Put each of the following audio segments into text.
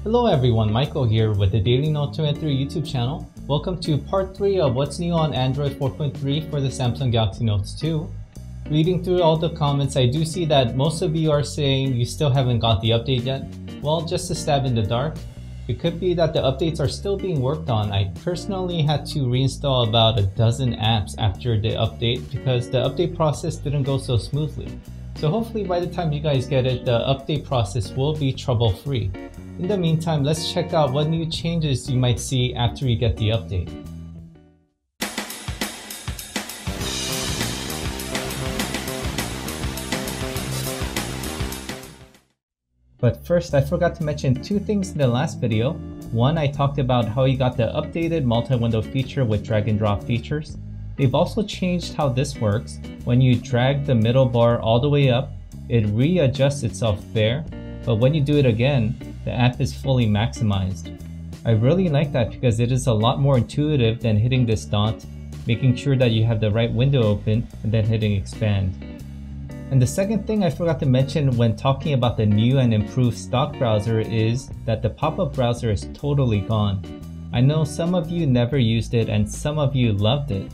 Hello everyone, Michael here with the Daily Note 2 and 3 YouTube channel. Welcome to part 3 of what's new on Android 4.3 for the Samsung Galaxy Note 2. Reading through all the comments, I do see that most of you are saying you still haven't got the update yet. Well, just a stab in the dark. It could be that the updates are still being worked on. I personally had to reinstall about a dozen apps after the update because the update process didn't go so smoothly. So hopefully by the time you guys get it, the update process will be trouble-free. In the meantime, let's check out what new changes you might see after you get the update. But first, I forgot to mention two things in the last video. One, I talked about how you got the updated multi-window feature with drag and drop features. They've also changed how this works. When you drag the middle bar all the way up, it readjusts itself there, but when you do it again, the app is fully maximized. I really like that because it is a lot more intuitive than hitting this dot, making sure that you have the right window open, and then hitting expand. And the second thing I forgot to mention when talking about the new and improved stock browser is that the pop-up browser is totally gone. I know some of you never used it and some of you loved it.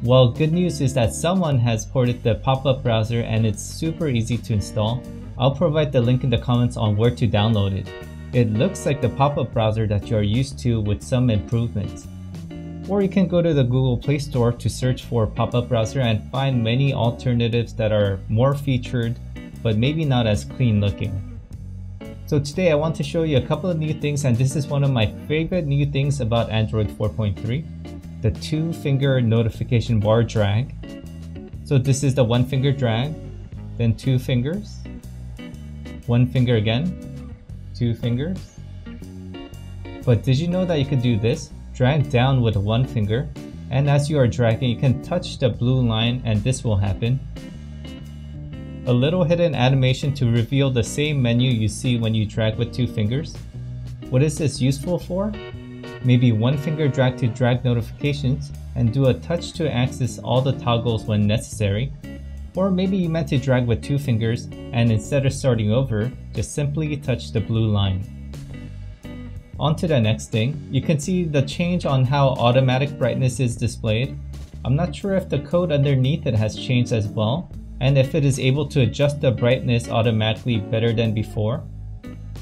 Well, good news is that someone has ported the pop-up browser and it's super easy to install. I'll provide the link in the comments on where to download it. It looks like the pop-up browser that you are used to with some improvements. Or you can go to the Google Play Store to search for pop-up browser and find many alternatives that are more featured but maybe not as clean looking. So today I want to show you a couple of new things, and this is one of my favorite new things about Android 4.3. The 2-finger notification bar drag. So this is the 1-finger drag, then 2 fingers, 1 finger again, 2 fingers. But did you know that you could do this? Drag down with 1 finger, and as you are dragging you can touch the blue line and this will happen. A little hidden animation to reveal the same menu you see when you drag with 2 fingers. What is this useful for? Maybe 1 finger drag to drag notifications and do a touch to access all the toggles when necessary. Or maybe you meant to drag with 2 fingers and instead of starting over, just simply touch the blue line. On to the next thing, you can see the change on how automatic brightness is displayed. I'm not sure if the code underneath it has changed as well, and if it is able to adjust the brightness automatically better than before.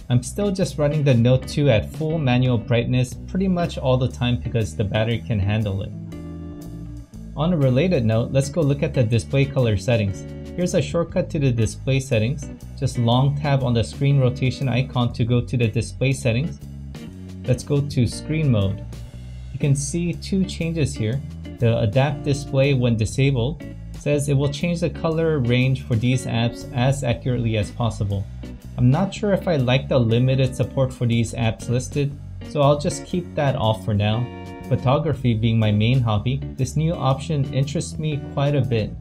I'm still just running the Note 2 at full manual brightness pretty much all the time because the battery can handle it. On a related note, let's go look at the display color settings. Here's a shortcut to the display settings. Just long tab on the screen rotation icon to go to the display settings. Let's go to screen mode. You can see two changes here. The adapt display when disabled says it will change the color range for these apps as accurately as possible. I'm not sure if I like the limited support for these apps listed, so I'll just keep that off for now. Photography being my main hobby, this new option interests me quite a bit.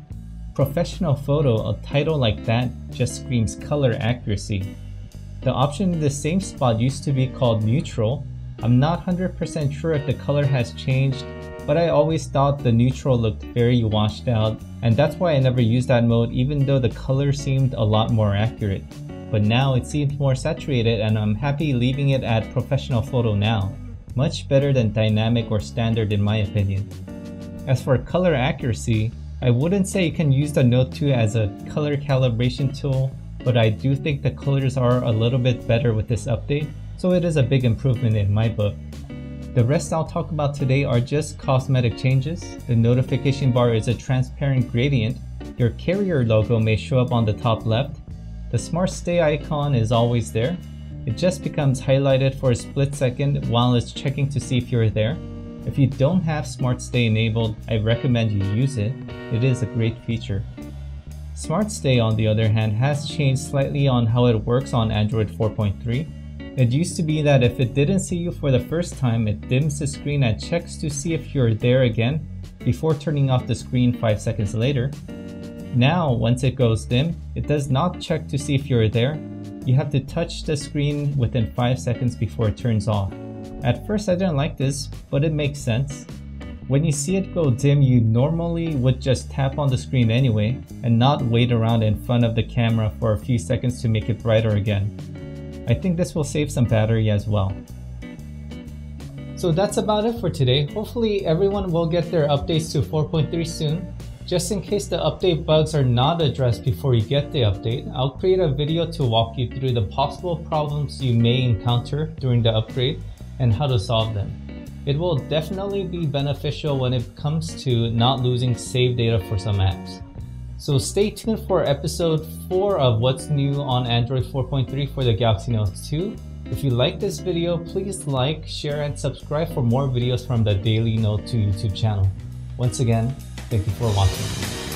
Professional photo, a title like that just screams color accuracy. The option in the same spot used to be called neutral. I'm not 100% sure if the color has changed, but I always thought the neutral looked very washed out, and that's why I never used that mode even though the color seemed a lot more accurate. But now it seems more saturated and I'm happy leaving it at professional photo now. Much better than dynamic or standard in my opinion. As for color accuracy, I wouldn't say you can use the Note 2 as a color calibration tool, but I do think the colors are a little bit better with this update, so it is a big improvement in my book. The rest I'll talk about today are just cosmetic changes. The notification bar is a transparent gradient. Your carrier logo may show up on the top left. The Smart Stay icon is always there. It just becomes highlighted for a split second while it's checking to see if you're there. If you don't have Smart Stay enabled, I recommend you use it. It is a great feature. Smart Stay, on the other hand, has changed slightly on how it works on Android 4.3. It used to be that if it didn't see you for the first time, it dims the screen and checks to see if you're there again before turning off the screen 5 seconds later. Now, once it goes dim, it does not check to see if you're there. You have to touch the screen within 5 seconds before it turns off. At first I didn't like this, but it makes sense. When you see it go dim, you normally would just tap on the screen anyway and not wait around in front of the camera for a few seconds to make it brighter again. I think this will save some battery as well. So that's about it for today. Hopefully everyone will get their updates to 4.3 soon. Just in case the update bugs are not addressed before you get the update, I'll create a video to walk you through the possible problems you may encounter during the upgrade and how to solve them. It will definitely be beneficial when it comes to not losing save data for some apps. So stay tuned for episode 4 of what's new on Android 4.3 for the Galaxy Note 2. If you like this video, please like, share, and subscribe for more videos from the Daily Note 2 YouTube channel. Once again, thank you for watching.